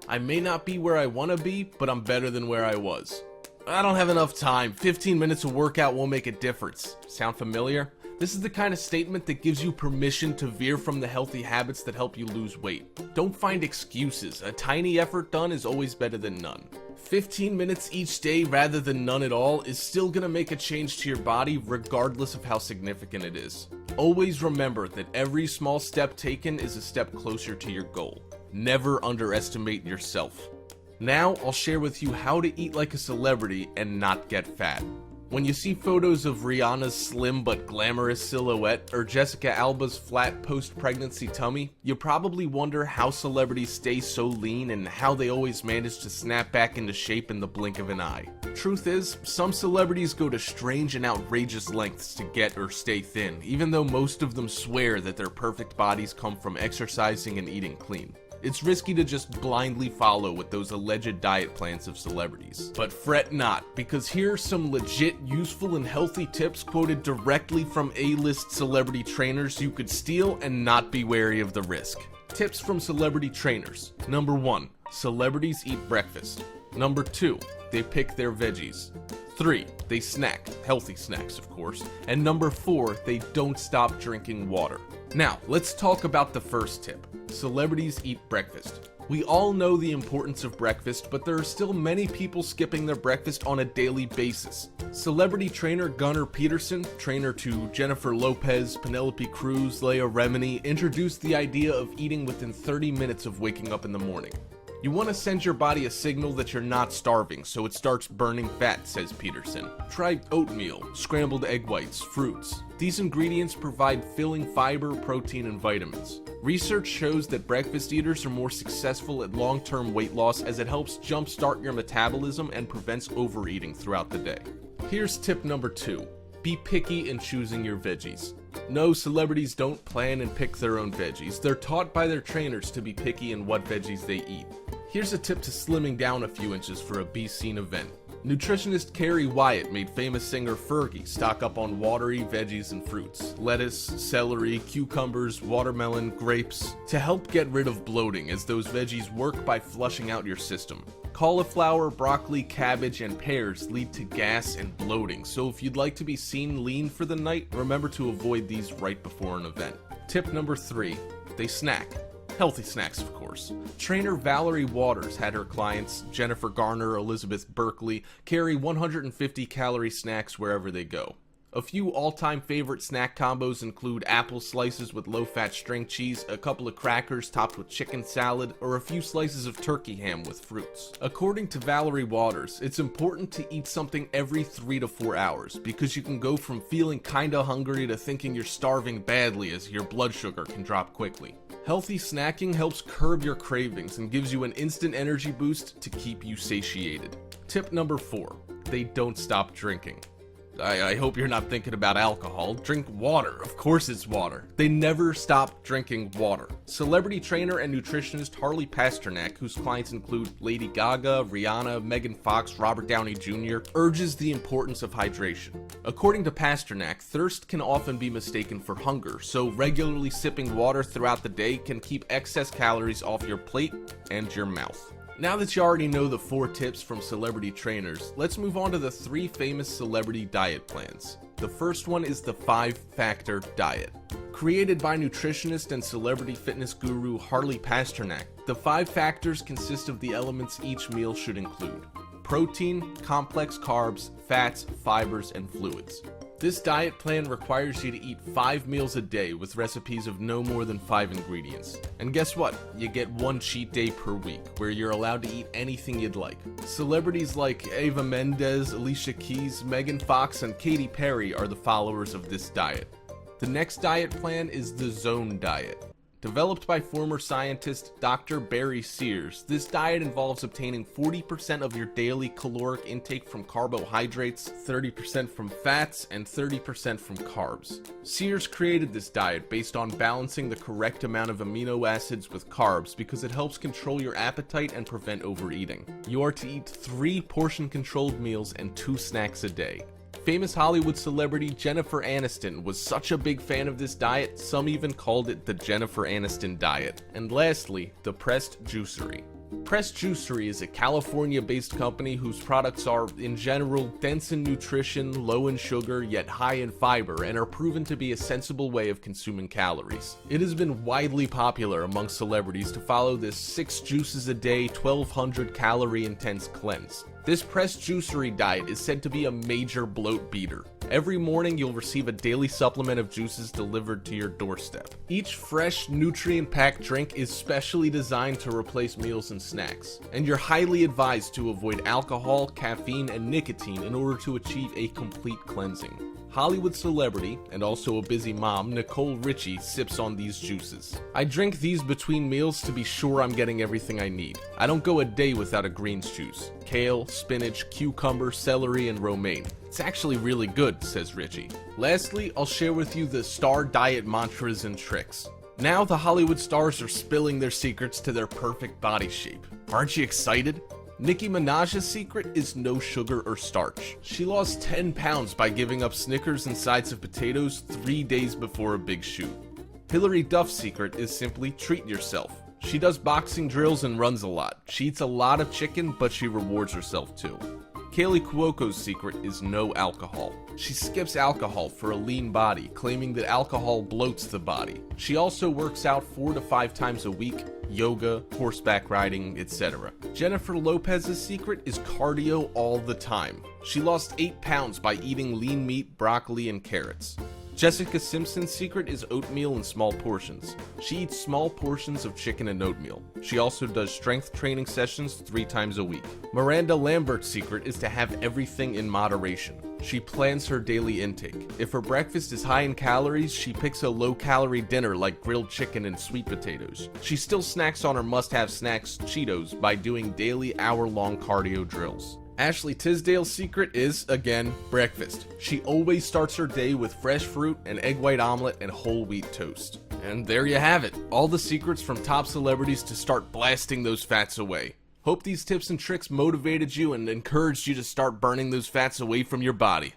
I may not be where I want to be, but I'm better than where I was. I don't have enough time. 15 minutes of workout won't make a difference. Sound familiar? This is the kind of statement that gives you permission to veer from the healthy habits that help you lose weight. Don't find excuses. A tiny effort done is always better than none. 15 minutes each day rather than none at all is still gonna make a change to your body regardless of how significant it is. Always remember that every small step taken is a step closer to your goal. Never underestimate yourself. Now I'll share with you how to eat like a celebrity and not get fat. When you see photos of Rihanna's slim but glamorous silhouette or Jessica Alba's flat post-pregnancy tummy, you probably wonder how celebrities stay so lean and how they always manage to snap back into shape in the blink of an eye. Truth is, some celebrities go to strange and outrageous lengths to get or stay thin, even though most of them swear that their perfect bodies come from exercising and eating clean. It's risky to just blindly follow with those alleged diet plans of celebrities. But fret not, because here are some legit, useful, and healthy tips quoted directly from A-list celebrity trainers you could steal and not be wary of the risk. Tips from celebrity trainers. Number 1. Celebrities eat breakfast. Number 2. They pick their veggies. 3. They snack. Healthy snacks, of course. And number 4. They don't stop drinking water. Now, let's talk about the first tip. Celebrities eat breakfast. We all know the importance of breakfast, but there are still many people skipping their breakfast on a daily basis. Celebrity trainer Gunnar Peterson, trainer to Jennifer Lopez, Penelope Cruz, Leah Remini, introduced the idea of eating within 30 minutes of waking up in the morning. You want to send your body a signal that you're not starving, so it starts burning fat, says Peterson. Try oatmeal, scrambled egg whites, fruits. These ingredients provide filling fiber, protein, and vitamins. Research shows that breakfast eaters are more successful at long-term weight loss as it helps jumpstart your metabolism and prevents overeating throughout the day. Here's tip number 2. Be picky in choosing your veggies. No, celebrities don't plan and pick their own veggies. They're taught by their trainers to be picky in what veggies they eat. Here's a tip to slimming down a few inches for a be-seen event. Nutritionist Carrie Wyatt made famous singer Fergie stock up on watery veggies and fruits, lettuce, celery, cucumbers, watermelon, grapes, to help get rid of bloating, as those veggies work by flushing out your system. Cauliflower, broccoli, cabbage, and pears lead to gas and bloating, so if you'd like to be seen lean for the night, remember to avoid these right before an event. Tip number 3. They snack. Healthy snacks, of course. Trainer Valerie Waters had her clients, Jennifer Garner, Elizabeth Berkley, carry 150-calorie snacks wherever they go. A few all-time favorite snack combos include apple slices with low-fat string cheese, a couple of crackers topped with chicken salad, or a few slices of turkey ham with fruits. According to Valerie Waters, it's important to eat something every 3 to 4 hours, because you can go from feeling kinda hungry to thinking you're starving badly, as your blood sugar can drop quickly. Healthy snacking helps curb your cravings and gives you an instant energy boost to keep you satiated. Tip number 4. They don't stop drinking. I hope you're not thinking about alcohol. Drink water. Of course it's water. They never stop drinking water. Celebrity trainer and nutritionist Harley Pasternak, whose clients include Lady Gaga, Rihanna, Megan Fox, Robert Downey Jr., urges the importance of hydration. According to Pasternak, thirst can often be mistaken for hunger, so regularly sipping water throughout the day can keep excess calories off your plate and your mouth. Now that you already know the 4 tips from celebrity trainers, let's move on to the 3 famous celebrity diet plans. The first one is the 5-factor diet. Created by nutritionist and celebrity fitness guru Harley Pasternak, the 5 factors consist of the elements each meal should include: protein, complex carbs, fats, fibers, and fluids. This diet plan requires you to eat 5 meals a day with recipes of no more than 5 ingredients. And guess what? You get 1 cheat day per week, where you're allowed to eat anything you'd like. Celebrities like Eva Mendes, Alicia Keys, Megan Fox, and Katy Perry are the followers of this diet. The next diet plan is the Zone Diet. Developed by former scientist Dr. Barry Sears, this diet involves obtaining 40% of your daily caloric intake from carbohydrates, 30% from fats, and 30% from carbs. Sears created this diet based on balancing the correct amount of amino acids with carbs because it helps control your appetite and prevent overeating. You are to eat 3 portion-controlled meals and 2 snacks a day. Famous Hollywood celebrity Jennifer Aniston was such a big fan of this diet, some even called it the Jennifer Aniston diet. And lastly, the pressed juicery. Press Juicery is a California-based company whose products are, in general, dense in nutrition, low in sugar, yet high in fiber, and are proven to be a sensible way of consuming calories. It has been widely popular among celebrities to follow this 6 juices a day, 1,200 calorie intense cleanse. This Press Juicery diet is said to be a major bloat beater. Every morning you'll receive a daily supplement of juices delivered to your doorstep. Each fresh, nutrient-packed drink is specially designed to replace meals and snacks, and you're highly advised to avoid alcohol, caffeine, and nicotine in order to achieve a complete cleansing. Hollywood celebrity, and also a busy mom, Nicole Richie sips on these juices. I drink these between meals to be sure I'm getting everything I need. I don't go a day without a greens juice. Kale, spinach, cucumber, celery, and romaine. It's actually really good, says Richie. Lastly, I'll share with you the star diet mantras and tricks. Now the Hollywood stars are spilling their secrets to their perfect body shape. Aren't you excited? Nicki Minaj's secret is no sugar or starch. She lost 10 pounds by giving up Snickers and sides of potatoes 3 days before a big shoot. Hilary Duff's secret is simply treat yourself. She does boxing drills and runs a lot. She eats a lot of chicken, but she rewards herself too. Kaylee Cuoco's secret is no alcohol. She skips alcohol for a lean body, claiming that alcohol bloats the body. She also works out 4 to 5 times a week, yoga, horseback riding, etc. Jennifer Lopez's secret is cardio all the time. She lost 8 pounds by eating lean meat, broccoli, and carrots. Jessica Simpson's secret is oatmeal in small portions. She eats small portions of chicken and oatmeal. She also does strength training sessions 3 times a week. Miranda Lambert's secret is to have everything in moderation. She plans her daily intake. If her breakfast is high in calories, she picks a low-calorie dinner like grilled chicken and sweet potatoes. She still snacks on her must-have snacks, Cheetos, by doing daily hour-long cardio drills. Ashley Tisdale's secret is, again, breakfast. She always starts her day with fresh fruit, an egg white omelet, and whole wheat toast. And there you have it, all the secrets from top celebrities to start blasting those fats away. Hope these tips and tricks motivated you and encouraged you to start burning those fats away from your body.